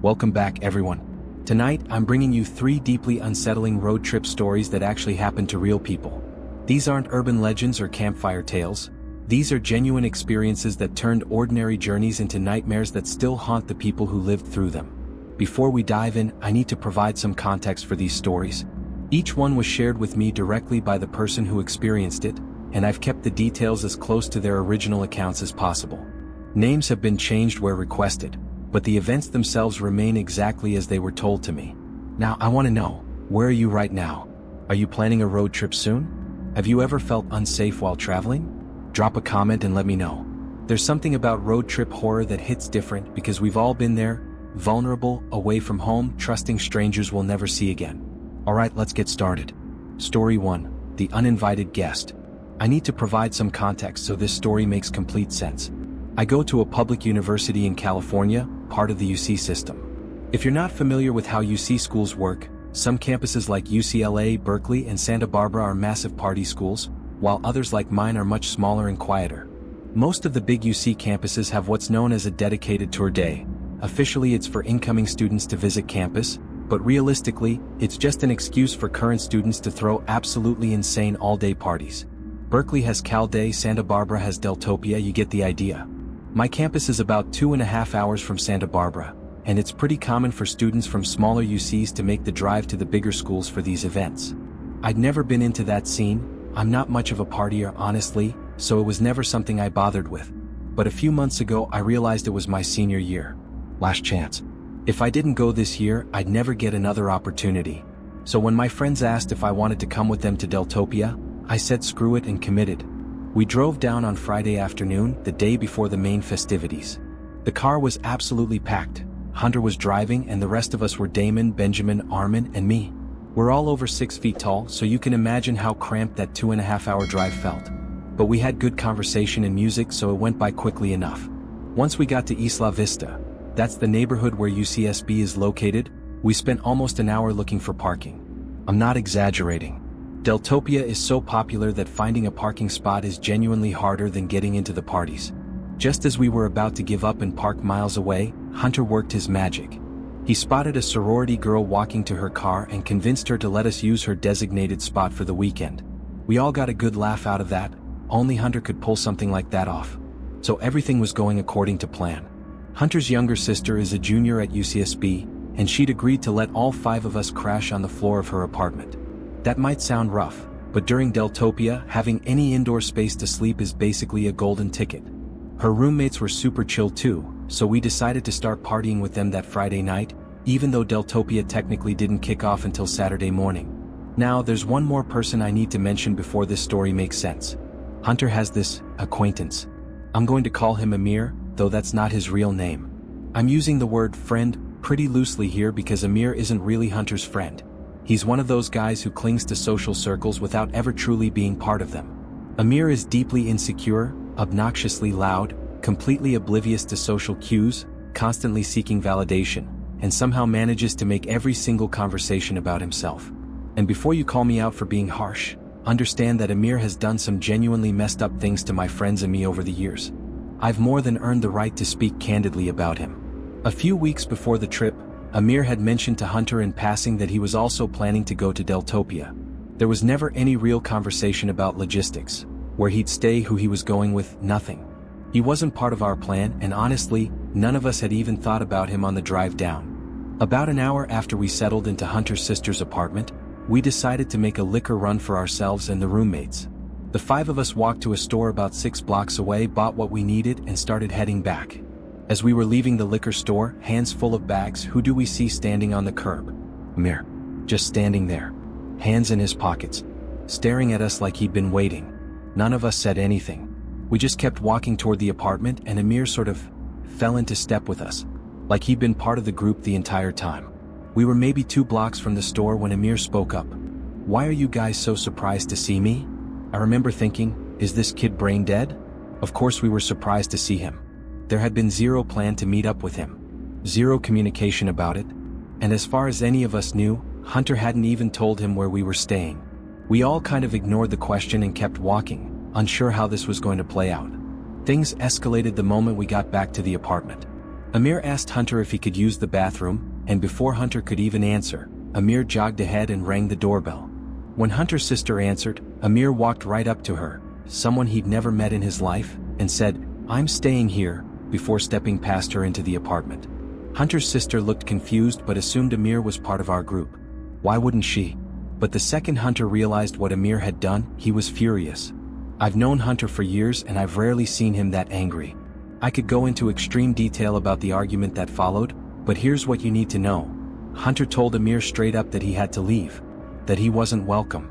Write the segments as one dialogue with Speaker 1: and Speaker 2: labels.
Speaker 1: Welcome back, everyone. Tonight, I'm bringing you 3 deeply unsettling road trip stories that actually happened to real people. These aren't urban legends or campfire tales. These are genuine experiences that turned ordinary journeys into nightmares that still haunt the people who lived through them. Before we dive in, I need to provide some context for these stories. Each one was shared with me directly by the person who experienced it, and I've kept the details as close to their original accounts as possible. Names have been changed where requested, but the events themselves remain exactly as they were told to me. Now, I want to know, where are you right now? Are you planning a road trip soon? Have you ever felt unsafe while traveling? Drop a comment and let me know. There's something about road trip horror that hits different because we've all been there, vulnerable, away from home, trusting strangers we'll never see again. Alright, let's get started. Story 1. The Uninvited Guest. I need to provide some context so this story makes complete sense. I go to a public university in California, part of the UC system. If you're not familiar with how UC schools work, some campuses like UCLA, Berkeley, and Santa Barbara are massive party schools, while others like mine are much smaller and quieter. Most of the big UC campuses have what's known as a dedicated tour day. Officially, it's for incoming students to visit campus, but realistically, it's just an excuse for current students to throw absolutely insane all-day parties. Berkeley has Cal Day, Santa Barbara has Deltopia, you get the idea. My campus is about 2.5 hours from Santa Barbara, and it's pretty common for students from smaller UCs to make the drive to the bigger schools for these events. I'd never been into that scene. I'm not much of a partier, honestly, so it was never something I bothered with. But a few months ago, I realized it was my senior year. Last chance. If I didn't go this year, I'd never get another opportunity. So when my friends asked if I wanted to come with them to Deltopia, I said screw it and committed. We drove down on Friday afternoon, the day before the main festivities. The car was absolutely packed. Hunter was driving and the rest of us were Damon, Benjamin, Armin, and me. We're all over 6 feet tall, so you can imagine how cramped that 2.5-hour drive felt. But we had good conversation and music, so it went by quickly enough. Once we got to Isla Vista, that's the neighborhood where UCSB is located, we spent almost an hour looking for parking. I'm not exaggerating. Deltopia is so popular that finding a parking spot is genuinely harder than getting into the parties. Just as we were about to give up and park miles away, Hunter worked his magic. He spotted a sorority girl walking to her car and convinced her to let us use her designated spot for the weekend. We all got a good laugh out of that. Only Hunter could pull something like that off. So everything was going according to plan. Hunter's younger sister is a junior at UCSB, and she'd agreed to let all 5 of us crash on the floor of her apartment. That might sound rough, but during Deltopia, having any indoor space to sleep is basically a golden ticket. Her roommates were super chill too, so we decided to start partying with them that Friday night, even though Deltopia technically didn't kick off until Saturday morning. Now, there's one more person I need to mention before this story makes sense. Hunter has this acquaintance. I'm going to call him Amir, though that's not his real name. I'm using the word friend pretty loosely here because Amir isn't really Hunter's friend. He's one of those guys who clings to social circles without ever truly being part of them. Amir is deeply insecure, obnoxiously loud, completely oblivious to social cues, constantly seeking validation, and somehow manages to make every single conversation about himself. And before you call me out for being harsh, understand that Amir has done some genuinely messed up things to my friends and me over the years. I've more than earned the right to speak candidly about him. A few weeks before the trip, Amir had mentioned to Hunter in passing that he was also planning to go to Deltopia. There was never any real conversation about logistics, where he'd stay, who he was going with, nothing. He wasn't part of our plan, and honestly, none of us had even thought about him on the drive down. About an hour after we settled into Hunter's sister's apartment, we decided to make a liquor run for ourselves and the roommates. The 5 of us walked to a store about 6 blocks away, bought what we needed, and started heading back. As we were leaving the liquor store, hands full of bags, who do we see standing on the curb? Amir. Just standing there. Hands in his pockets. Staring at us like he'd been waiting. None of us said anything. We just kept walking toward the apartment, and Amir sort of fell into step with us, like he'd been part of the group the entire time. We were maybe 2 blocks from the store when Amir spoke up. "Why are you guys so surprised to see me?" I remember thinking, is this kid brain dead? Of course we were surprised to see him. There had been zero plan to meet up with him. Zero communication about it. And as far as any of us knew, Hunter hadn't even told him where we were staying. We all kind of ignored the question and kept walking, unsure how this was going to play out. Things escalated the moment we got back to the apartment. Amir asked Hunter if he could use the bathroom, and before Hunter could even answer, Amir jogged ahead and rang the doorbell. When Hunter's sister answered, Amir walked right up to her, someone he'd never met in his life, and said, "I'm staying here," before stepping past her into the apartment. Hunter's sister looked confused but assumed Amir was part of our group. Why wouldn't she? But the second Hunter realized what Amir had done, he was furious. I've known Hunter for years and I've rarely seen him that angry. I could go into extreme detail about the argument that followed, but here's what you need to know. Hunter told Amir straight up that he had to leave, that he wasn't welcome,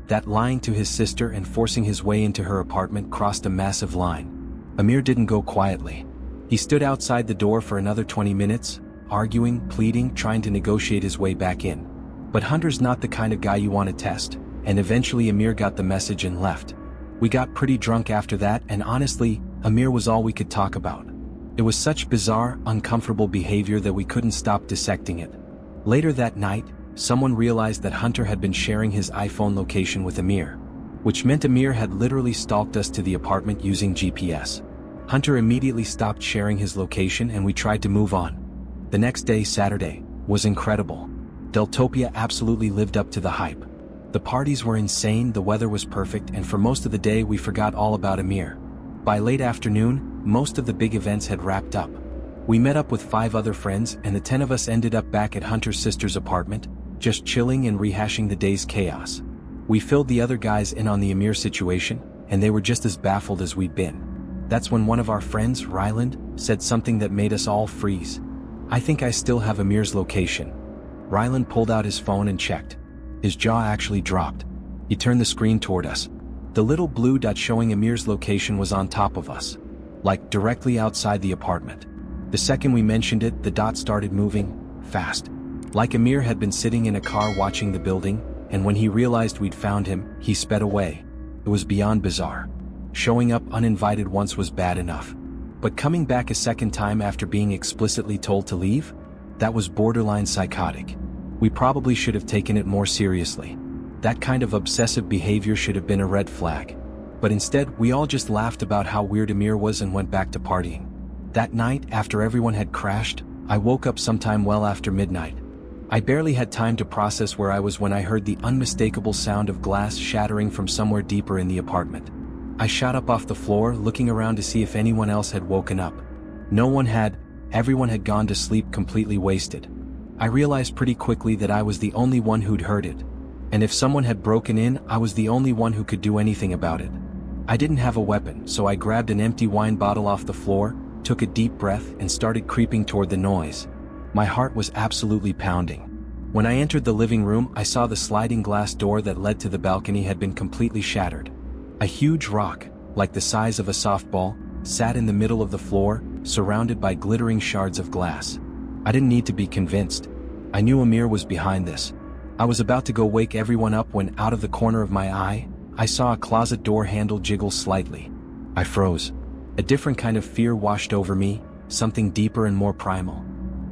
Speaker 1: that lying to his sister and forcing his way into her apartment crossed a massive line. Amir didn't go quietly. He stood outside the door for another 20 minutes, arguing, pleading, trying to negotiate his way back in. But Hunter's not the kind of guy you want to test, and eventually Amir got the message and left. We got pretty drunk after that, and honestly, Amir was all we could talk about. It was such bizarre, uncomfortable behavior that we couldn't stop dissecting it. Later that night, someone realized that Hunter had been sharing his iPhone location with Amir, which meant Amir had literally stalked us to the apartment using GPS. Hunter immediately stopped sharing his location and we tried to move on. The next day, Saturday, was incredible. Deltopia absolutely lived up to the hype. The parties were insane, the weather was perfect, and for most of the day we forgot all about Amir. By late afternoon, most of the big events had wrapped up. We met up with 5 other friends and the 10 of us ended up back at Hunter's sister's apartment, just chilling and rehashing the day's chaos. We filled the other guys in on the Amir situation, and they were just as baffled as we'd been. That's when one of our friends, Ryland, said something that made us all freeze. "I think I still have Amir's location." Ryland pulled out his phone and checked. His jaw actually dropped. He turned the screen toward us. The little blue dot showing Amir's location was on top of us, like directly outside the apartment. The second we mentioned it, the dot started moving, fast. Like Amir had been sitting in a car watching the building, and when he realized we'd found him, he sped away. It was beyond bizarre. Showing up uninvited once was bad enough. But coming back a second time after being explicitly told to leave? That was borderline psychotic. We probably should have taken it more seriously. That kind of obsessive behavior should have been a red flag. But instead, we all just laughed about how weird Amir was and went back to partying. That night, after everyone had crashed, I woke up sometime well after midnight. I barely had time to process where I was when I heard the unmistakable sound of glass shattering from somewhere deeper in the apartment. I shot up off the floor, looking around to see if anyone else had woken up. No one had. Everyone had gone to sleep completely wasted. I realized pretty quickly that I was the only one who'd heard it. And if someone had broken in, I was the only one who could do anything about it. I didn't have a weapon, so I grabbed an empty wine bottle off the floor, took a deep breath, and started creeping toward the noise. My heart was absolutely pounding. When I entered the living room, I saw the sliding glass door that led to the balcony had been completely shattered. A huge rock, like the size of a softball, sat in the middle of the floor, surrounded by glittering shards of glass. I didn't need to be convinced. I knew Amir was behind this. I was about to go wake everyone up when, out of the corner of my eye, I saw a closet door handle jiggle slightly. I froze. A different kind of fear washed over me, something deeper and more primal.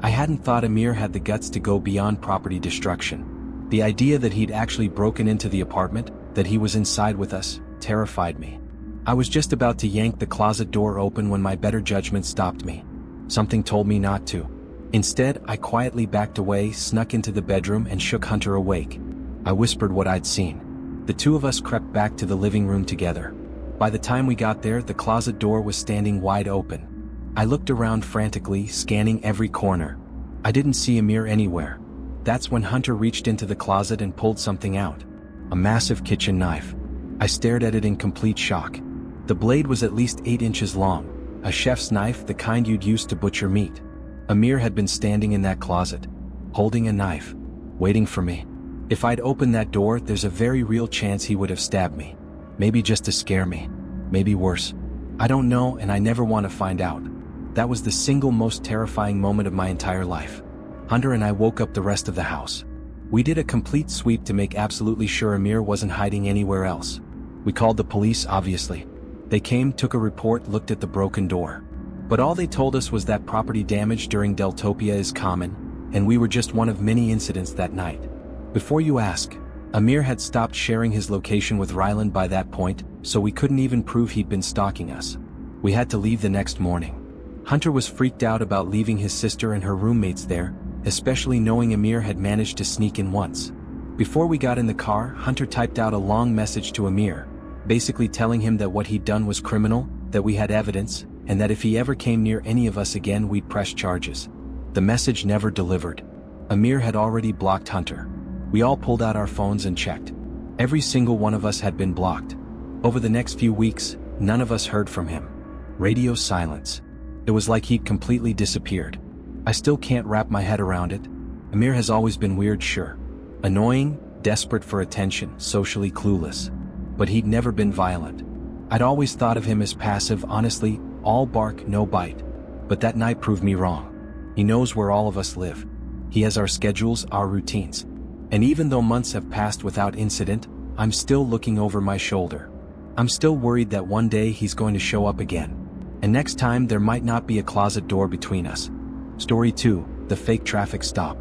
Speaker 1: I hadn't thought Amir had the guts to go beyond property destruction. The idea that he'd actually broken into the apartment, that he was inside with us, terrified me. I was just about to yank the closet door open when my better judgment stopped me. Something told me not to. Instead, I quietly backed away, snuck into the bedroom, and shook Hunter awake. I whispered what I'd seen. The 2 of us crept back to the living room together. By the time we got there, the closet door was standing wide open. I looked around frantically, scanning every corner. I didn't see Amir anywhere. That's when Hunter reached into the closet and pulled something out. A massive kitchen knife. I stared at it in complete shock. The blade was at least 8 inches long, a chef's knife, the kind you'd use to butcher meat. Amir had been standing in that closet, holding a knife, waiting for me. If I'd opened that door, there's a very real chance he would have stabbed me. Maybe just to scare me. Maybe worse. I don't know, and I never want to find out. That was the single most terrifying moment of my entire life. Hunter and I woke up the rest of the house. We did a complete sweep to make absolutely sure Amir wasn't hiding anywhere else. We called the police, obviously. They came, took a report, looked at the broken door. But all they told us was that property damage during Deltopia is common, and we were just one of many incidents that night. Before you ask, Amir had stopped sharing his location with Ryland by that point, so we couldn't even prove he'd been stalking us. We had to leave the next morning. Hunter was freaked out about leaving his sister and her roommates there, especially knowing Amir had managed to sneak in once. Before we got in the car, Hunter typed out a long message to Amir, basically telling him that what he'd done was criminal, that we had evidence, and that if he ever came near any of us again we'd press charges. The message never delivered. Amir had already blocked Hunter. We all pulled out our phones and checked. Every single one of us had been blocked. Over the next few weeks, none of us heard from him. Radio silence. It was like he'd completely disappeared. I still can't wrap my head around it. Amir has always been weird, sure. Annoying, desperate for attention, socially clueless. But he'd never been violent. I'd always thought of him as passive, honestly, all bark, no bite. But that night proved me wrong. He knows where all of us live. He has our schedules, our routines. And even though months have passed without incident, I'm still looking over my shoulder. I'm still worried that one day he's going to show up again. And next time there might not be a closet door between us. Story 2, the fake traffic stop.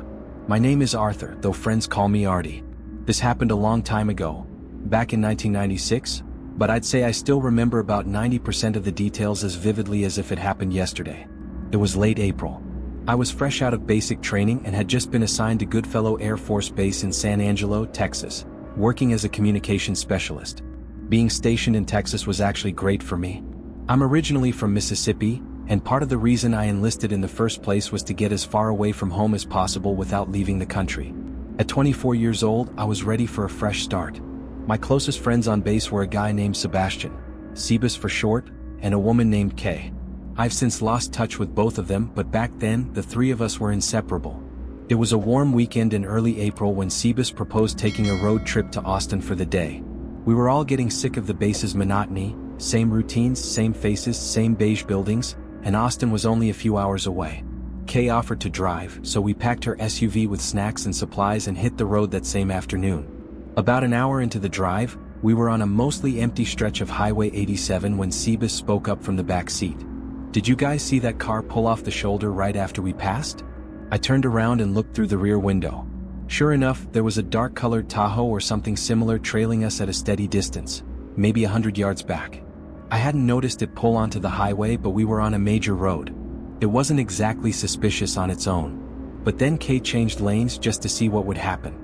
Speaker 1: My name is Arthur, though friends call me Artie. This happened a long time ago, back in 1996, but I'd say I still remember about 90% of the details as vividly as if it happened yesterday. It was late April. I was fresh out of basic training and had just been assigned to Goodfellow Air Force Base in San Angelo, Texas, working as a communications specialist. Being stationed in Texas was actually great for me. I'm originally from Mississippi, and part of the reason I enlisted in the first place was to get as far away from home as possible without leaving the country. At 24 years old, I was ready for a fresh start. My closest friends on base were a guy named Sebastian, Sebas for short, and a woman named Kay. I've since lost touch with both of them, but back then, the three of us were inseparable. It was a warm weekend in early April when Sebas proposed taking a road trip to Austin for the day. We were all getting sick of the base's monotony, same routines, same faces, same beige buildings, and Austin was only a few hours away. Kay offered to drive, so we packed her SUV with snacks and supplies and hit the road that same afternoon. About an hour into the drive, we were on a mostly empty stretch of Highway 87 when Sebas spoke up from the back seat. "Did you guys see that car pull off the shoulder right after we passed?" I turned around and looked through the rear window. Sure enough, there was a dark-colored Tahoe or something similar trailing us at a steady distance, maybe 100 yards back. I hadn't noticed it pull onto the highway, but we were on a major road. It wasn't exactly suspicious on its own. But then Kay changed lanes just to see what would happen.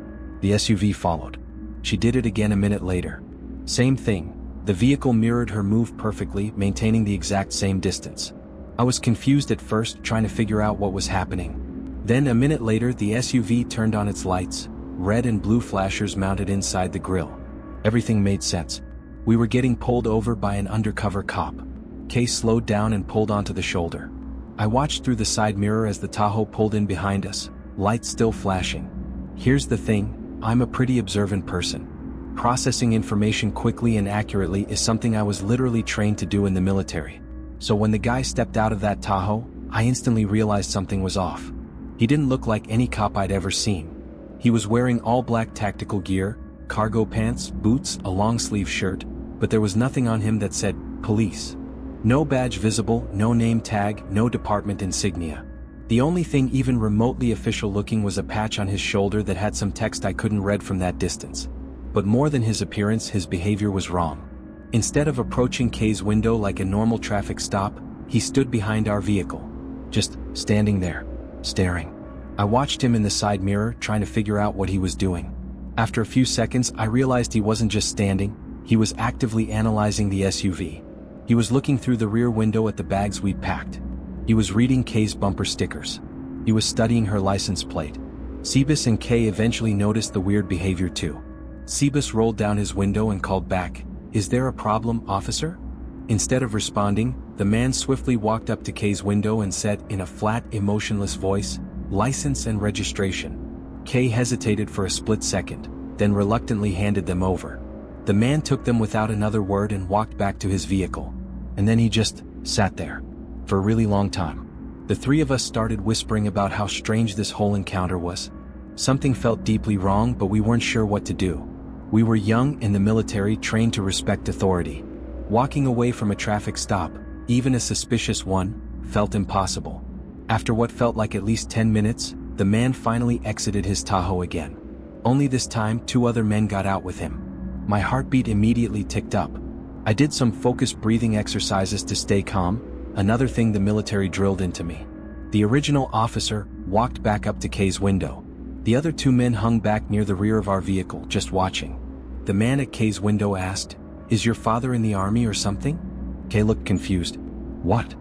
Speaker 1: The SUV followed. She did it again a minute later. Same thing. The vehicle mirrored her move perfectly, maintaining the exact same distance. I was confused at first, trying to figure out what was happening. Then a minute later, the SUV turned on its lights, red and blue flashers mounted inside the grille. Everything made sense. We were getting pulled over by an undercover cop. Kay slowed down and pulled onto the shoulder. I watched through the side mirror as the Tahoe pulled in behind us, lights still flashing. Here's the thing, I'm a pretty observant person. Processing information quickly and accurately is something I was literally trained to do in the military. So when the guy stepped out of that Tahoe, I instantly realized something was off. He didn't look like any cop I'd ever seen. He was wearing all black tactical gear, cargo pants, boots, a long-sleeve shirt, but there was nothing on him that said, police. No badge visible, no name tag, no department insignia. The only thing even remotely official looking was a patch on his shoulder that had some text I couldn't read from that distance. But more than his appearance, his behavior was wrong. Instead of approaching Kay's window like a normal traffic stop, he stood behind our vehicle. Just standing there, staring. I watched him in the side mirror, trying to figure out what he was doing. After a few seconds, I realized he wasn't just standing, he was actively analyzing the SUV. He was looking through the rear window at the bags we'd packed. He was reading Kay's bumper stickers. He was studying her license plate. Sebas and Kay eventually noticed the weird behavior too. Sebas rolled down his window and called back, "Is there a problem, officer?" Instead of responding, the man swiftly walked up to Kay's window and said in a flat, emotionless voice, "License and registration." Kay hesitated for a split second, then reluctantly handed them over. The man took them without another word and walked back to his vehicle. And then he just sat there. For a really long time. The three of us started whispering about how strange this whole encounter was. Something felt deeply wrong, but we weren't sure what to do. We were young, in the military, trained to respect authority. Walking away from a traffic stop, even a suspicious one, felt impossible. After what felt like at least 10 minutes, the man finally exited his Tahoe again. Only this time, 2 other men got out with him. My heartbeat immediately ticked up. I did some focused breathing exercises to stay calm, another thing the military drilled into me. The original officer walked back up to Kay's window. The other two men hung back near the rear of our vehicle, just watching. The man at Kay's window asked, "Is your father in the army or something?" Kay looked confused. "What?"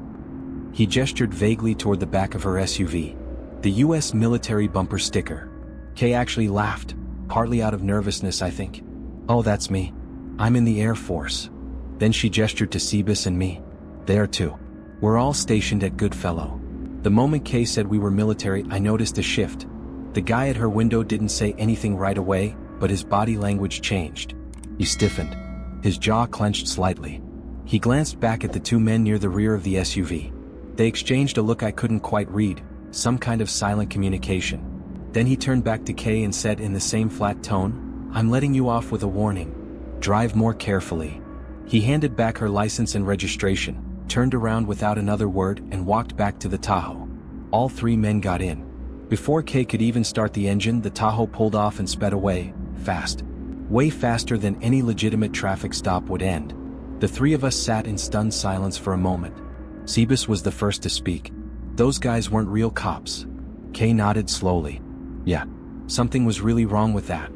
Speaker 1: He gestured vaguely toward the back of her SUV. The US military bumper sticker. Kay actually laughed, partly out of nervousness, I think. "Oh, that's me. I'm in the Air Force." Then she gestured to Sebas and me. "There too. We're all stationed at Goodfellow." The moment Kay said we were military, I noticed a shift. The guy at her window didn't say anything right away, but his body language changed. He stiffened. His jaw clenched slightly. He glanced back at the two men near the rear of the SUV. They exchanged a look I couldn't quite read, some kind of silent communication. Then he turned back to Kay and said in the same flat tone, "I'm letting you off with a warning. Drive more carefully." He handed back her license and registration, turned around without another word and walked back to the Tahoe. All three men got in. Before Kay could even start the engine, the Tahoe pulled off and sped away, fast. Way faster than any legitimate traffic stop would end. The three of us sat in stunned silence for a moment. Sebas was the first to speak. "Those guys weren't real cops." Kay nodded slowly. "Yeah, something was really wrong with that."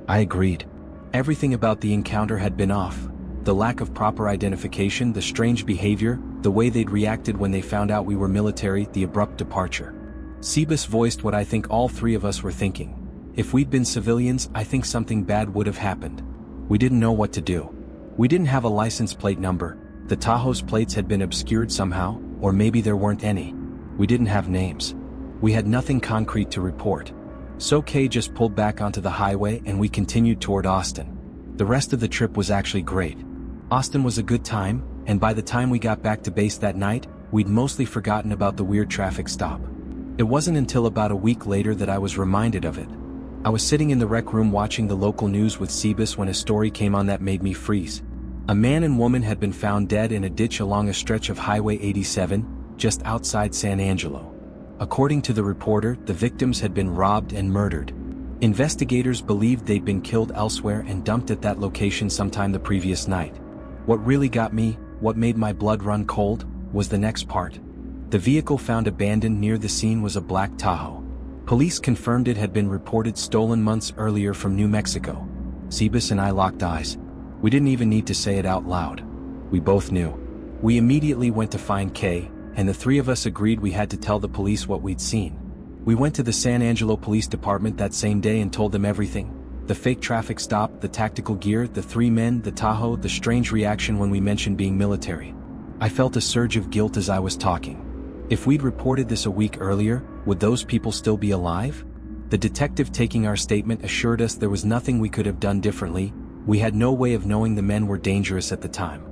Speaker 1: I agreed. Everything about the encounter had been off. The lack of proper identification, the strange behavior, the way they'd reacted when they found out we were military, the abrupt departure. Sebas voiced what I think all three of us were thinking. If we'd been civilians, I think something bad would have happened. We didn't know what to do. We didn't have a license plate number. The Tahoe's plates had been obscured somehow, or maybe there weren't any. We didn't have names. We had nothing concrete to report. So Kay just pulled back onto the highway and we continued toward Austin. The rest of the trip was actually great. Austin was a good time, and by the time we got back to base that night, we'd mostly forgotten about the weird traffic stop. It wasn't until about a week later that I was reminded of it. I was sitting in the rec room watching the local news with Sebas when a story came on that made me freeze. A man and woman had been found dead in a ditch along a stretch of Highway 87, just outside San Angelo. According to the reporter, the victims had been robbed and murdered. Investigators believed they'd been killed elsewhere and dumped at that location sometime the previous night. What really got me, what made my blood run cold, was the next part. The vehicle found abandoned near the scene was a black Tahoe. Police confirmed it had been reported stolen months earlier from New Mexico. Sebas and I locked eyes. We didn't even need to say it out loud. We both knew. We immediately went to find Kay, and the three of us agreed we had to tell the police what we'd seen. We went to the San Angelo Police Department that same day and told them everything. The fake traffic stop, the tactical gear, the three men, the Tahoe, the strange reaction when we mentioned being military. I felt a surge of guilt as I was talking. If we'd reported this a week earlier, would those people still be alive? The detective taking our statement assured us there was nothing we could have done differently. We had no way of knowing the men were dangerous at the time.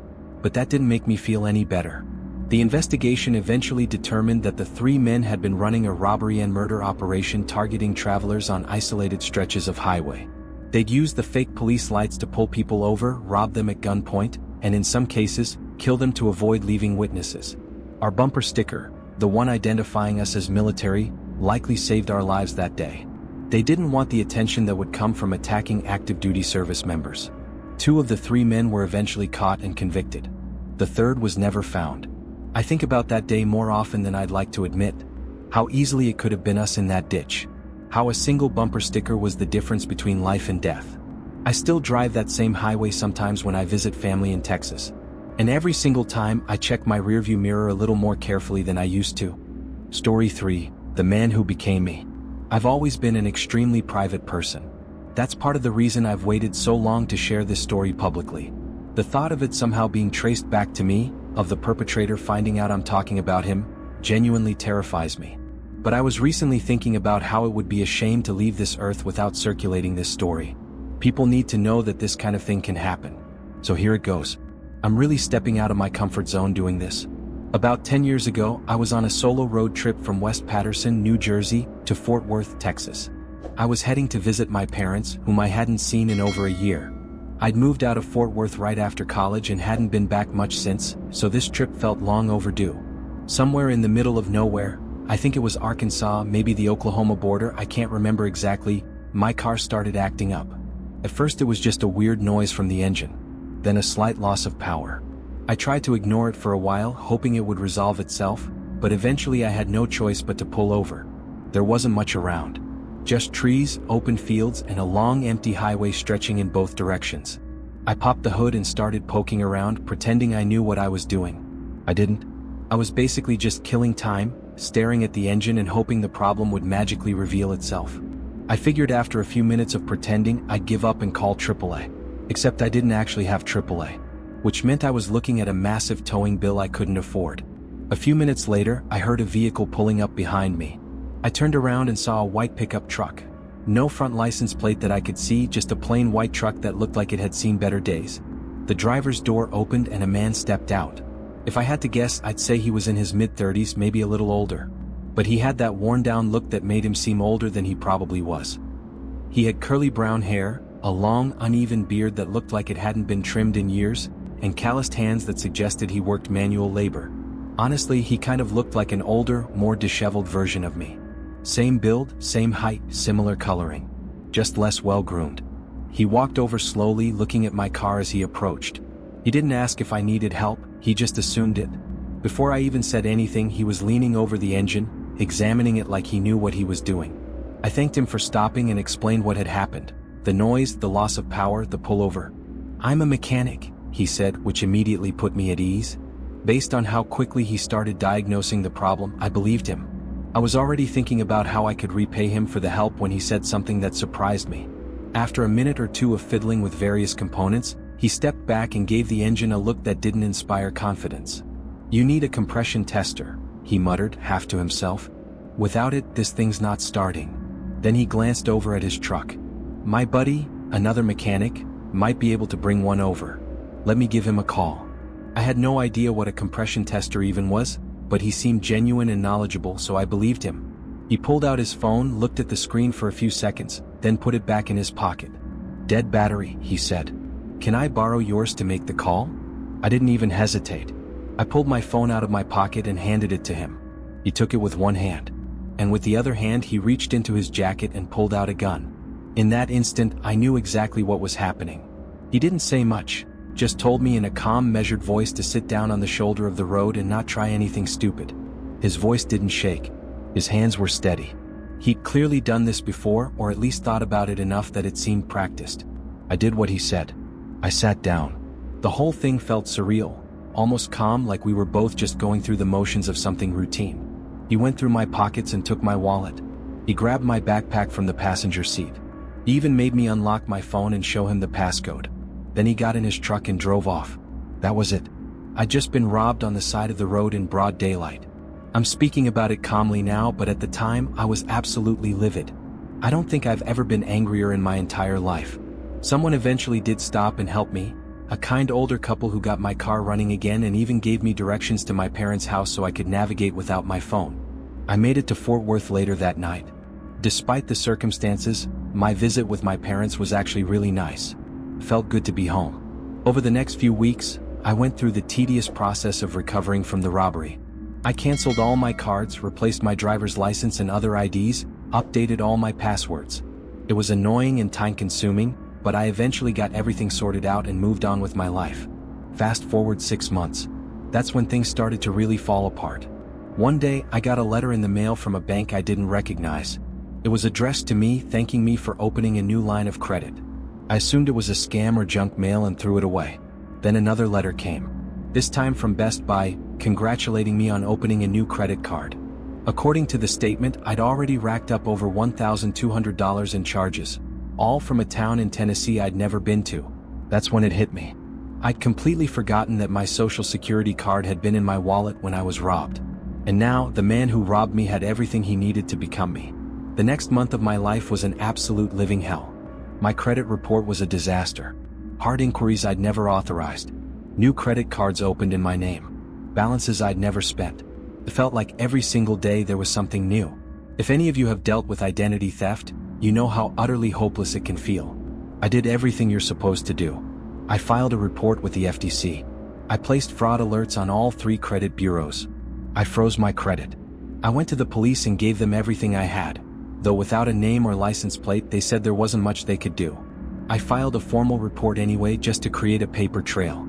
Speaker 1: But that didn't make me feel any better. The investigation eventually determined that the three men had been running a robbery and murder operation targeting travelers on isolated stretches of highway. They'd used the fake police lights to pull people over, rob them at gunpoint, and in some cases, kill them to avoid leaving witnesses. Our bumper sticker, the one identifying us as military, likely saved our lives that day. They didn't want the attention that would come from attacking active duty service members. 2 of the 3 men were eventually caught and convicted. The third was never found. I think about that day more often than I'd like to admit. How easily it could have been us in that ditch. How a single bumper sticker was the difference between life and death. I still drive that same highway sometimes when I visit family in Texas. And every single time I check my rearview mirror a little more carefully than I used to. Story 3, The Man Who Became Me. I've always been an extremely private person. That's part of the reason I've waited so long to share this story publicly. The thought of it somehow being traced back to me, of the perpetrator finding out I'm talking about him, genuinely terrifies me. But I was recently thinking about how it would be a shame to leave this earth without circulating this story. People need to know that this kind of thing can happen. So here it goes. I'm really stepping out of my comfort zone doing this. About 10 years ago, I was on a solo road trip from West Patterson, New Jersey, to Fort Worth, Texas. I was heading to visit my parents, whom I hadn't seen in over a year. I'd moved out of Fort Worth right after college and hadn't been back much since, so this trip felt long overdue. Somewhere in the middle of nowhere, I think it was Arkansas, maybe the Oklahoma border, I can't remember exactly, my car started acting up. At first it was just a weird noise from the engine. Then a slight loss of power. I tried to ignore it for a while, hoping it would resolve itself, but eventually I had no choice but to pull over. There wasn't much around. Just trees, open fields, and a long empty highway stretching in both directions. I popped the hood and started poking around, pretending I knew what I was doing. I didn't. I was basically just killing time, staring at the engine and hoping the problem would magically reveal itself. I figured after a few minutes of pretending I'd give up and call AAA. Except I didn't actually have AAA. Which meant I was looking at a massive towing bill I couldn't afford. A few minutes later, I heard a vehicle pulling up behind me. I turned around and saw a white pickup truck. No front license plate that I could see, just a plain white truck that looked like it had seen better days. The driver's door opened and a man stepped out. If I had to guess, I'd say he was in his mid-30s, maybe a little older. But he had that worn-down look that made him seem older than he probably was. He had curly brown hair, a long, uneven beard that looked like it hadn't been trimmed in years, and calloused hands that suggested he worked manual labor. Honestly, he kind of looked like an older, more disheveled version of me. Same build, same height, similar coloring. Just less well-groomed. He walked over slowly, looking at my car as he approached. He didn't ask if I needed help, he just assumed it. Before I even said anything, he was leaning over the engine, examining it like he knew what he was doing. I thanked him for stopping and explained what had happened. The noise, the loss of power, the pullover. "I'm a mechanic," he said, which immediately put me at ease. Based on how quickly he started diagnosing the problem, I believed him. I was already thinking about how I could repay him for the help when he said something that surprised me. After a minute or two of fiddling with various components, he stepped back and gave the engine a look that didn't inspire confidence. "You need a compression tester," he muttered, half to himself. "Without it, this thing's not starting." Then he glanced over at his truck. "My buddy, another mechanic, might be able to bring one over. Let me give him a call." I had no idea what a compression tester even was, but he seemed genuine and knowledgeable, so I believed him. He pulled out his phone, looked at the screen for a few seconds, then put it back in his pocket. "Dead battery," he said. "Can I borrow yours to make the call?" I didn't even hesitate. I pulled my phone out of my pocket and handed it to him. He took it with one hand. And with the other hand he reached into his jacket and pulled out a gun. In that instant, I knew exactly what was happening. He didn't say much. Just told me in a calm, measured voice to sit down on the shoulder of the road and not try anything stupid. His voice didn't shake. His hands were steady. He'd clearly done this before, or at least thought about it enough that it seemed practiced. I did what he said. I sat down. The whole thing felt surreal, almost calm, like we were both just going through the motions of something routine. He went through my pockets and took my wallet. He grabbed my backpack from the passenger seat. He even made me unlock my phone and show him the passcode. Then he got in his truck and drove off. That was it. I'd just been robbed on the side of the road in broad daylight. I'm speaking about it calmly now, but at the time, I was absolutely livid. I don't think I've ever been angrier in my entire life. Someone eventually did stop and help me, a kind older couple who got my car running again and even gave me directions to my parents' house so I could navigate without my phone. I made it to Fort Worth later that night. Despite the circumstances, my visit with my parents was actually really nice. Felt good to be home. Over the next few weeks, I went through the tedious process of recovering from the robbery. I canceled all my cards, replaced my driver's license and other IDs, updated all my passwords. It was annoying and time-consuming, but I eventually got everything sorted out and moved on with my life. Fast forward 6 months. That's when things started to really fall apart. One day, I got a letter in the mail from a bank I didn't recognize. It was addressed to me, thanking me for opening a new line of credit. I assumed it was a scam or junk mail and threw it away. Then another letter came. This time from Best Buy, congratulating me on opening a new credit card. According to the statement, I'd already racked up over $1,200 in charges, all from a town in Tennessee I'd never been to. That's when it hit me. I'd completely forgotten that my Social Security card had been in my wallet when I was robbed. And now, the man who robbed me had everything he needed to become me. The next month of my life was an absolute living hell. My credit report was a disaster. Hard inquiries I'd never authorized. New credit cards opened in my name. Balances I'd never spent. It felt like every single day there was something new. If any of you have dealt with identity theft, you know how utterly hopeless it can feel. I did everything you're supposed to do. I filed a report with the FTC. I placed fraud alerts on all 3 credit bureaus. I froze my credit. I went to the police and gave them everything I had. Though without a name or license plate, they said there wasn't much they could do. I filed a formal report anyway just to create a paper trail.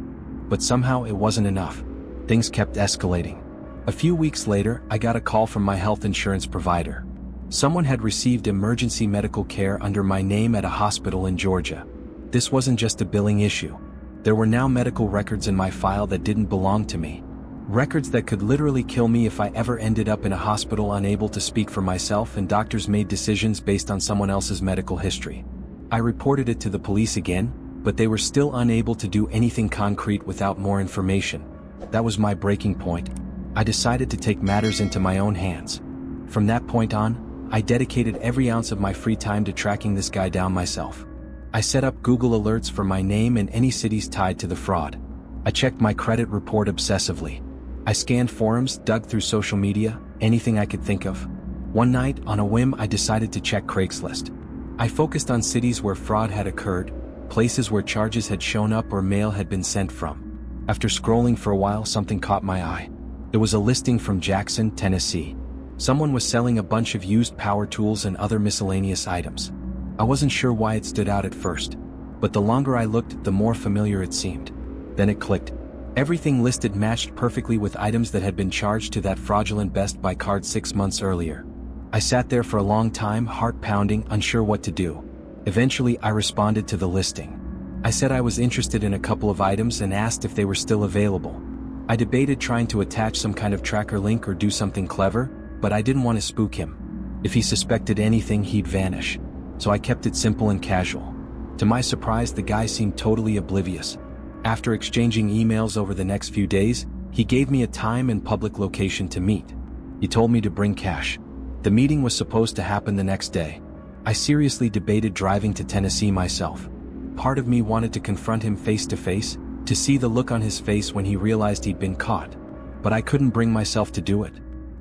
Speaker 1: But somehow it wasn't enough. Things kept escalating. A few weeks later, I got a call from my health insurance provider. Someone had received emergency medical care under my name at a hospital in Georgia. This wasn't just a billing issue. There were now medical records in my file that didn't belong to me. Records that could literally kill me if I ever ended up in a hospital unable to speak for myself, and doctors made decisions based on someone else's medical history. I reported it to the police again, but they were still unable to do anything concrete without more information. That was my breaking point. I decided to take matters into my own hands. From that point on, I dedicated every ounce of my free time to tracking this guy down myself. I set up Google alerts for my name and any cities tied to the fraud. I checked my credit report obsessively. I scanned forums, dug through social media, anything I could think of. One night, on a whim, I decided to check Craigslist. I focused on cities where fraud had occurred, places where charges had shown up or mail had been sent from. After scrolling for a while, something caught my eye. It was a listing from Jackson, Tennessee. Someone was selling a bunch of used power tools and other miscellaneous items. I wasn't sure why it stood out at first, but the longer I looked, the more familiar it seemed. Then it clicked. Everything listed matched perfectly with items that had been charged to that fraudulent Best Buy card 6 months earlier. I sat there for a long time, heart pounding, unsure what to do. Eventually, I responded to the listing. I said I was interested in a couple of items and asked if they were still available. I debated trying to attach some kind of tracker link or do something clever, but I didn't want to spook him. If he suspected anything, he'd vanish. So I kept it simple and casual. To my surprise, the guy seemed totally oblivious. After exchanging emails over the next few days, he gave me a time and public location to meet. He told me to bring cash. The meeting was supposed to happen the next day. I seriously debated driving to Tennessee myself. Part of me wanted to confront him face to face, to see the look on his face when he realized he'd been caught. But I couldn't bring myself to do it.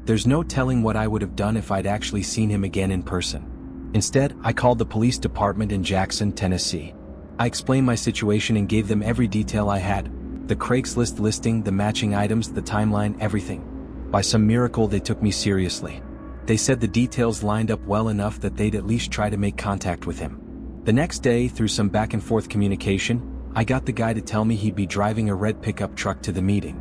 Speaker 1: There's no telling what I would have done if I'd actually seen him again in person. Instead, I called the police department in Jackson, Tennessee. I explained my situation and gave them every detail I had. The Craigslist listing, the matching items, the timeline, everything. By some miracle, they took me seriously. They said the details lined up well enough that they'd at least try to make contact with him. The next day, through some back and forth communication, I got the guy to tell me he'd be driving a red pickup truck to the meeting.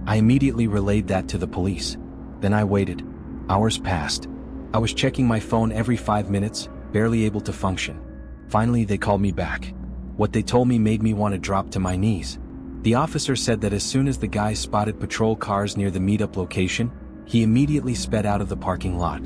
Speaker 1: I immediately relayed that to the police. Then I waited. Hours passed. I was checking my phone every 5 minutes, barely able to function. Finally, they called me back. What they told me made me want to drop to my knees. The officer said that as soon as the guy spotted patrol cars near the meetup location, he immediately sped out of the parking lot.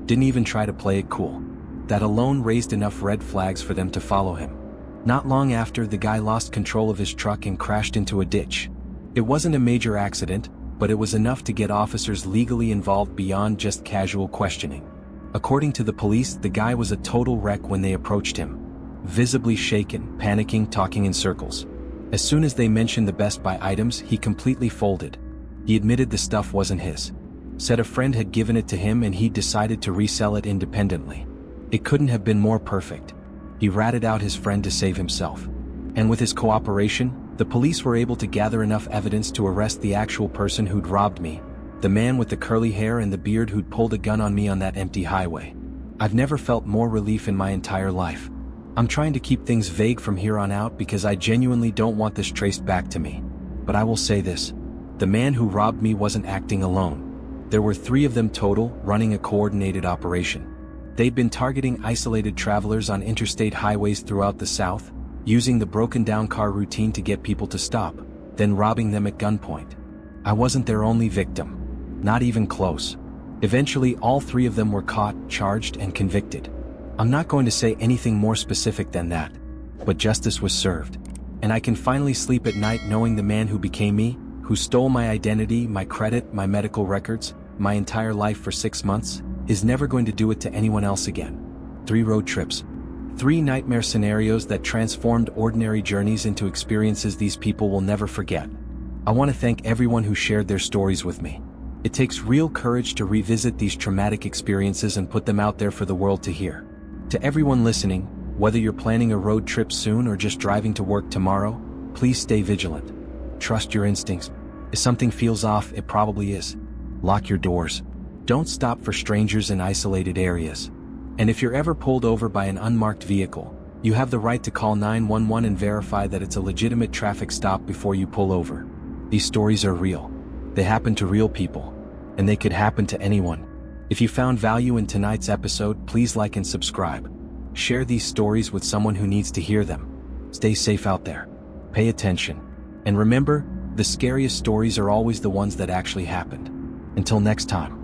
Speaker 1: Didn't even try to play it cool. That alone raised enough red flags for them to follow him. Not long after, the guy lost control of his truck and crashed into a ditch. It wasn't a major accident, but it was enough to get officers legally involved beyond just casual questioning. According to the police, the guy was a total wreck when they approached him. Visibly shaken, panicking, talking in circles. As soon as they mentioned the Best Buy items, he completely folded. He admitted the stuff wasn't his. Said a friend had given it to him and he'd decided to resell it independently. It couldn't have been more perfect. He ratted out his friend to save himself. And with his cooperation, the police were able to gather enough evidence to arrest the actual person who'd robbed me, the man with the curly hair and the beard who'd pulled a gun on me on that empty highway. I've never felt more relief in my entire life. I'm trying to keep things vague from here on out because I genuinely don't want this traced back to me. But I will say this. The man who robbed me wasn't acting alone. There were 3 of them total, running a coordinated operation. They'd been targeting isolated travelers on interstate highways throughout the South, using the broken-down car routine to get people to stop, then robbing them at gunpoint. I wasn't their only victim. Not even close. Eventually, all 3 of them were caught, charged, and convicted. I'm not going to say anything more specific than that, but justice was served. And I can finally sleep at night knowing the man who became me, who stole my identity, my credit, my medical records, my entire life for 6 months, is never going to do it to anyone else again. 3 road trips. 3 nightmare scenarios that transformed ordinary journeys into experiences these people will never forget. I want to thank everyone who shared their stories with me. It takes real courage to revisit these traumatic experiences and put them out there for the world to hear. To everyone listening, whether you're planning a road trip soon or just driving to work tomorrow, please stay vigilant. Trust your instincts. If something feels off, it probably is. Lock your doors. Don't stop for strangers in isolated areas. And if you're ever pulled over by an unmarked vehicle, You have the right to call 911 and verify that it's a legitimate traffic stop before you pull over. These stories are real. They happen to real people. And they could happen to anyone. If you found value in tonight's episode, please like and subscribe. Share these stories with someone who needs to hear them. Stay safe out there. Pay attention. And remember, the scariest stories are always the ones that actually happened. Until next time.